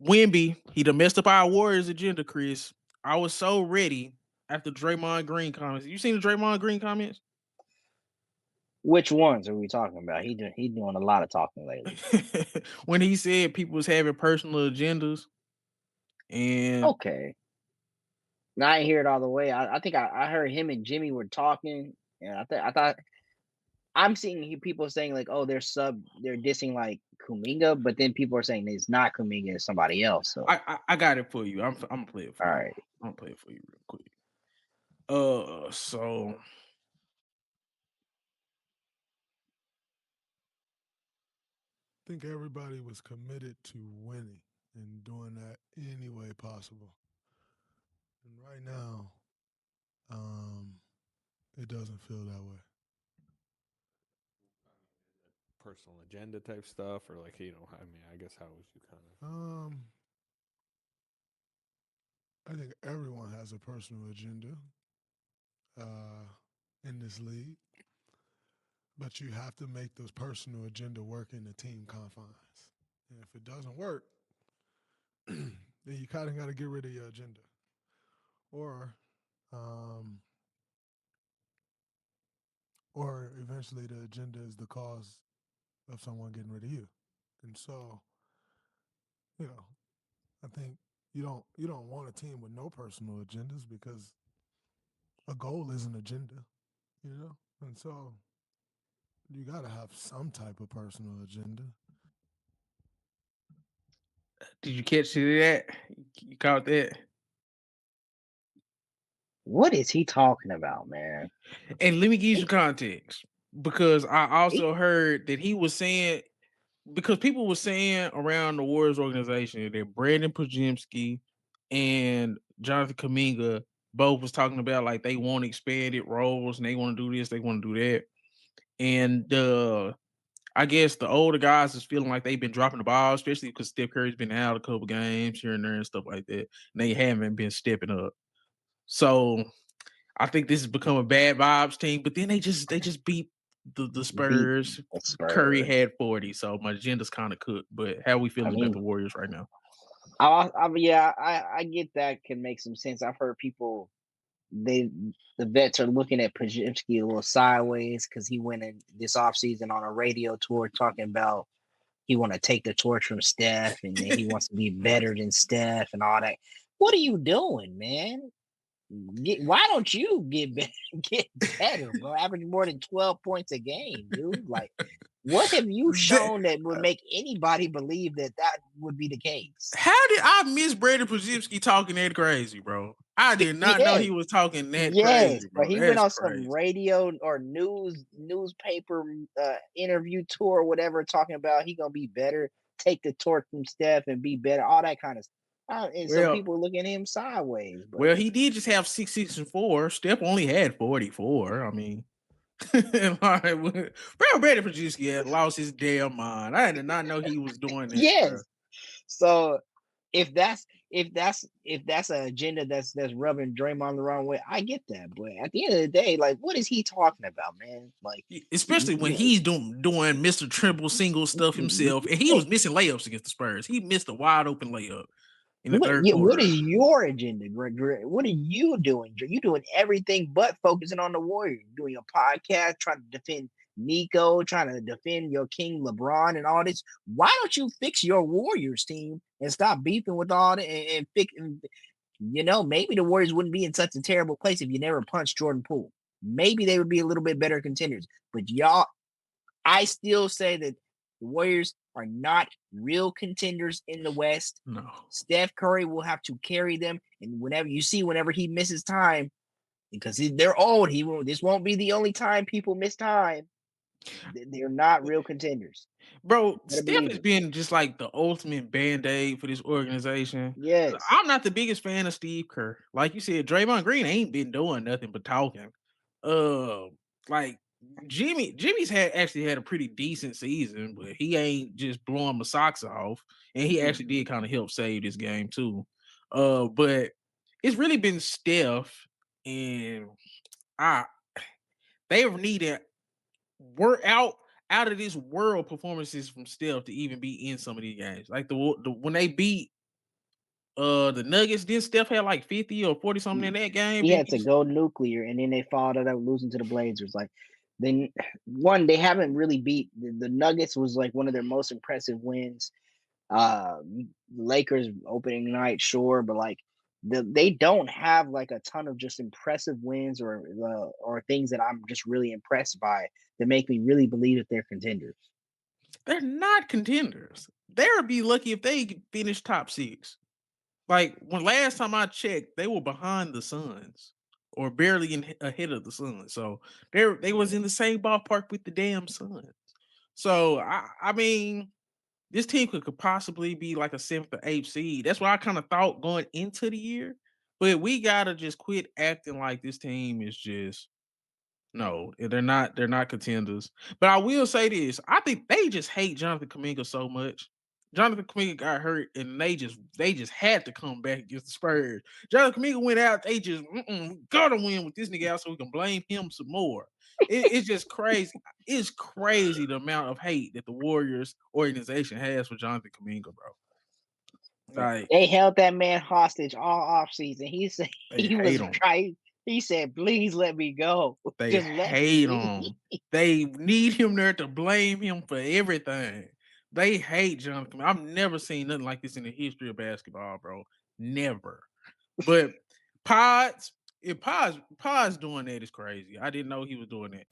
Wimby, he done messed up our Warriors agenda, Chris. I was so ready after Draymond Green comments. You seen the Draymond Green comments? Which ones are we talking about? He doing a lot of talking lately. When he said people was having personal agendas and Okay. Now I didn't hear it all the way. I think I heard him and Jimmy were talking, and I thought I'm seeing people saying like, oh, they're dissing like Kuminga, but then people are saying it's not Kuminga, it's somebody else. So I got it for you. I'm gonna play it for all you. right. I'm gonna play it for you real quick. So Think everybody was committed to winning and doing that any way possible. And right now, um, it doesn't feel that way. Personal agenda type stuff, or like I mean, I guess how would you kind of? Um, I think everyone has a personal agenda uh, in this league, but you have to make those personal agenda work in the team confines. And if it doesn't work, then you kind of got to get rid of your agenda, or um, or eventually the agenda is the cause of someone getting rid of you. And so, you know, I think you don't want a team with no personal agendas because a goal is an agenda, you know? And so you got to have some type of personal agenda. did you catch that? You caught that? What is he talking about, man? And let me give you He, some context because I he also heard that he was saying because people were saying around the Warriors organization that Brandon Pajemski and Jonathan Kaminga both was talking about like they want expanded roles and they want to do this, they want to do that. And I guess the older guys is feeling like they've been dropping the ball, especially because Steph Curry's been out a couple games here and there and stuff like that. And they haven't been stepping up. So I think this has become a bad vibes team. But then they just beat the beat Spurs. the Curry Spurs. had 40, so my agenda's kind of cooked. But how are we I feeling about mean, the Warriors right now? yeah, I get that can make some sense. I've heard people they the vets are looking at Pajimski a little sideways because he went in this offseason on a radio tour talking about he want to take the torch from Steph and then he wants to be better than Steph and all that. What are you doing, man? Why don't you get better, get better, bro? Average more than 12 points a game, dude. Like, what have you That- shown that would make anybody believe that that would be the case? how did I miss Brandon Pajemski talking that crazy, bro? I did not know Yes, he was talking that yes, crazy, but bro. he went That's on some crazy. radio or newspaper interview tour or whatever, talking about he gonna be better, take the torch from Steph and be better, all that kind of stuff. And so Well, people looking at him sideways, but well, he did just have 6, 6, and 4. Steph only had 44. I mean, like, bro, Brandon Pajemski had lost his damn mind. I did not know he was doing that, bro. yes. So if that's an agenda that's rubbing Draymond the wrong way, I get that. But at the end of the day, like, what is he talking about, man? Like, Especially when he's doing Mr. Trimble single stuff himself, and he was missing layups against the Spurs. He missed a wide open layup in the what? third Yeah, what quarter. is your agenda, Greg? What are you doing? You doing everything but focusing on the Warriors. Doing a podcast, trying to defend Nico, trying to defend your king LeBron, and all this. Why don't you fix your Warriors team and stop beefing with all that and fix? Maybe the Warriors wouldn't be in such a terrible place if you never punched Jordan Poole. Maybe they would be a little bit better contenders. But y'all, I still say that the Warriors are not real contenders in the West. No, Steph Curry will have to carry them, and whenever he misses time, because they're old, he will. This won't be the only time people miss time. They're not real contenders. bro, You better Steph believe has it. been just like the ultimate band aid for this organization. Yes. I'm not the biggest fan of Steve Kerr. Like you said, Draymond Green ain't been doing nothing but talking. Uh, like Jimmy's actually had a pretty decent season, but he ain't just blowing my socks off, and he actually Mhm. did kind of help save this game too. But it's really been Steph, and I they've needed work out of this world performances from Steph to even be in some of these games. Like the when they beat The Nuggets, did Steph had like 50 or 40 something in that game? He Did had to go nuclear, and then they followed it up losing to the Blazers. Like, then one, they haven't really beat the Nuggets. Was like one of their most impressive wins. Uh, Lakers opening night, sure, but like they don't have like a ton of just impressive wins or things that I'm just really impressed by that make me really believe that they're contenders. They're not contenders. They would be lucky if they finish top 6. Like when last time I checked, they were behind the Suns or barely ahead of the Suns. So they was in the same ballpark with the damn Suns. So I mean, this team could possibly be like a 7th or 8th seed. That's what I kind of thought going into the year. But we gotta just quit acting like this team is just no, they're not contenders. But I will say this: I think they just hate Jonathan Kuminga so much. Jonathan Kuminga got hurt, and they just had to come back against the Spurs. Jonathan Kuminga went out. They just gotta win with this nigga out so we can blame him some more. It's just crazy. It's crazy the amount of hate that the Warriors organization has for Jonathan Kuminga, bro. Like They held that man hostage all offseason. He said they he was hate him. trying. He said, "Please let me go. They Just let hate me." him. They need him there to blame him for everything. They hate Jonathan. I've never seen nothing like this in the history of basketball, bro. Never. But Pods, if Pods doing that is crazy. I didn't know he was doing that.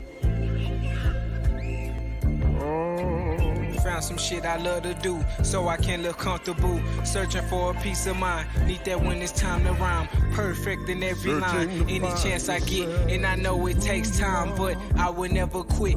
Found some shit I love to do, so I can live comfortable. Searching for a peace of mind, need that when it's time to rhyme. Perfect in every line, any chance I get, and I know it takes time, but I will never quit.